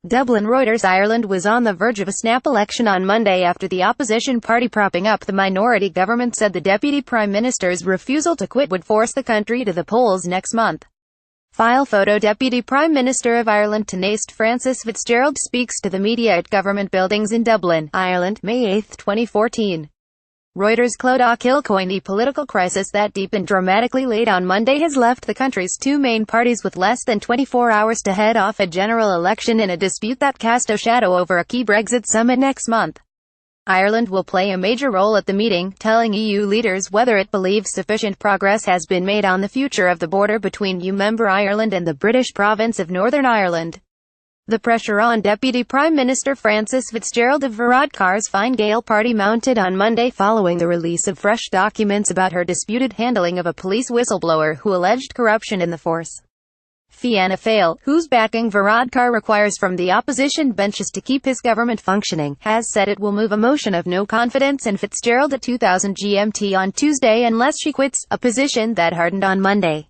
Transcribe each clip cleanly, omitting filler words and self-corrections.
DUBLIN Reuters Ireland was on the verge of a snap election on Monday after the opposition party propping up the minority government said the Deputy Prime Minister's refusal to quit would force the country to the polls next month. File photo. Deputy Prime Minister of Ireland Tanaiste Francis Fitzgerald speaks to the media at government buildings in Dublin, Ireland, May 8, 2014. REUTERSClodagh KilcoyneThe. The political crisis that deepened dramatically late on Monday has left the country's two main parties with less than 24 hours to head off a general election in a dispute that cast a shadow over a key Brexit summit next month. Ireland will play a major role at the meeting, telling EU leaders whether it believes sufficient progress has been made on the future of the border between EU-member Ireland and the British province of Northern Ireland. The pressure on Deputy Prime Minister Francis Fitzgerald of Varadkar's Fine Gael party mounted on Monday following the release of fresh documents about her disputed handling of a police whistleblower who alleged corruption in the force. Fianna Fáil, whose backing Varadkar requires from the opposition benches to keep his government functioning, has said it will move a motion of no confidence in Fitzgerald at 2000 GMT on Tuesday unless she quits, a position that hardened on Monday.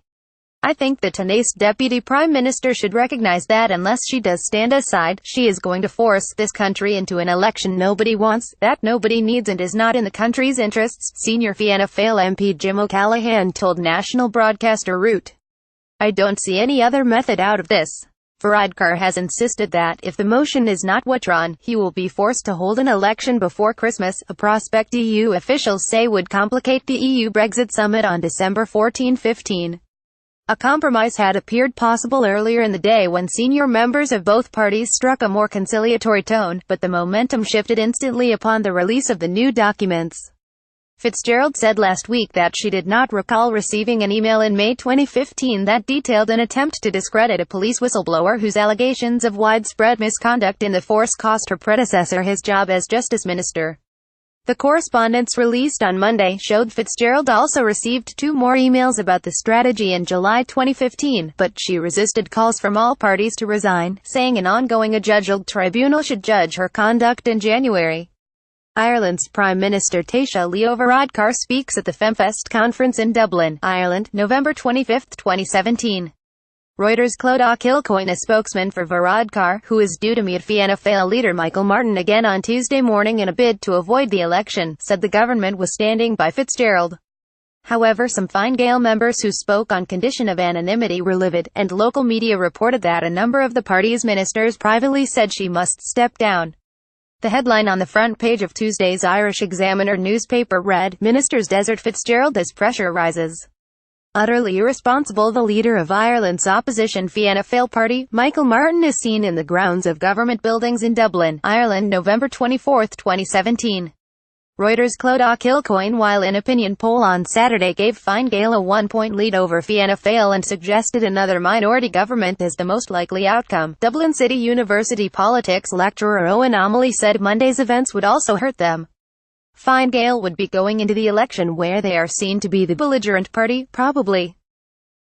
I think the Tanaiste Deputy Prime Minister should recognize that unless she does stand aside, she is going to force this country into an election nobody wants, that nobody needs and is not in the country's interests, senior Fianna Fáil MP Jim O'Callaghan told national broadcaster REUT. I don't see any other method out of this. Varadkar has insisted that, if the motion is not withdrawn, he will be forced to hold an election before Christmas, a prospect EU officials say would complicate the EU Brexit summit on December 14-15. A compromise had appeared possible earlier in the day when senior members of both parties struck a more conciliatory tone, but the momentum shifted instantly upon the release of the new documents. Fitzgerald said last week that she did not recall receiving an email in May 2015 that detailed an attempt to discredit a police whistleblower whose allegations of widespread misconduct in the force cost her predecessor his job as Justice Minister. The correspondence released on Monday showed Fitzgerald also received two more emails about the strategy in July 2015, but she resisted calls from all parties to resign, saying an ongoing adjudged tribunal should judge her conduct in January. Ireland's Prime Minister Taoiseach Leo Varadkar speaks at the FemFest conference in Dublin, Ireland, November 25, 2017. REUTERSClodagh KilcoyneThe, a spokesman for Varadkar, who is due to meet Fianna Fáil leader Michael Martin again on Tuesday morning in a bid to avoid the election, said the government was standing by Fitzgerald. However, some Fine Gael members who spoke on condition of anonymity were livid, and local media reported that a number of the party's ministers privately said she must step down. The headline on the front page of Tuesday's Irish Examiner newspaper read, "Ministers desert Fitzgerald as pressure rises." Utterly irresponsible. The leader of Ireland's opposition Fianna Fáil party, Michael Martin, is seen in the grounds of government buildings in Dublin, Ireland, November 24, 2017. REUTERSClodagh KilcoyneThe, while an opinion poll on Saturday gave Fine Gael a 1-point lead over Fianna Fáil and suggested another minority government as the most likely outcome, Dublin City University politics lecturer Owen O'Malley said Monday's events would also hurt them. Fine Gael would be going into the election where they are seen to be the belligerent party, probably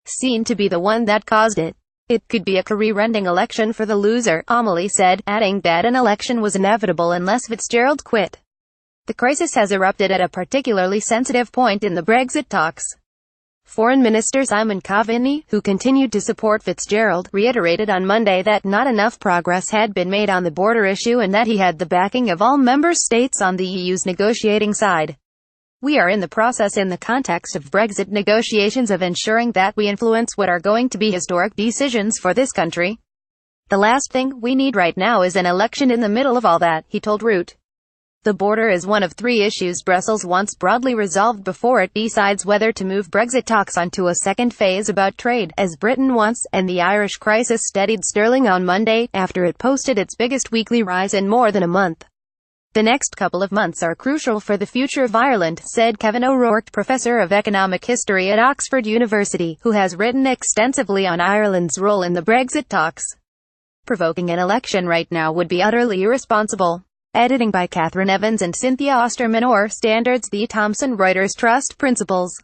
seen to be the one that caused it. It could be a career-ending election for the loser, O'Malley said, adding that an election was inevitable unless Fitzgerald quit. The crisis has erupted at a particularly sensitive point in the Brexit talks. Foreign Minister Simon Coveney, who continued to support Fitzgerald, reiterated on Monday that not enough progress had been made on the border issue and that he had the backing of all member states on the EU's negotiating side. We are in the process in the context of Brexit negotiations of ensuring that we influence what are going to be historic decisions for this country. The last thing we need right now is an election in the middle of all that, he told REUT. The border is one of three issues Brussels wants broadly resolved before it decides whether to move Brexit talks onto a second phase about trade, as Britain wants, and the Irish crisis steadied sterling on Monday, after it posted its biggest weekly rise in more than a month. The next couple of months are crucial for the future of Ireland, said Kevin O'Rourke, professor of economic history at Oxford University, who has written extensively on Ireland's role in the Brexit talks. Provoking an election right now would be utterly irresponsible. Editing by Catherine Evans and Cynthia Osterman. Standards. The Thomson Reuters Trust Principles.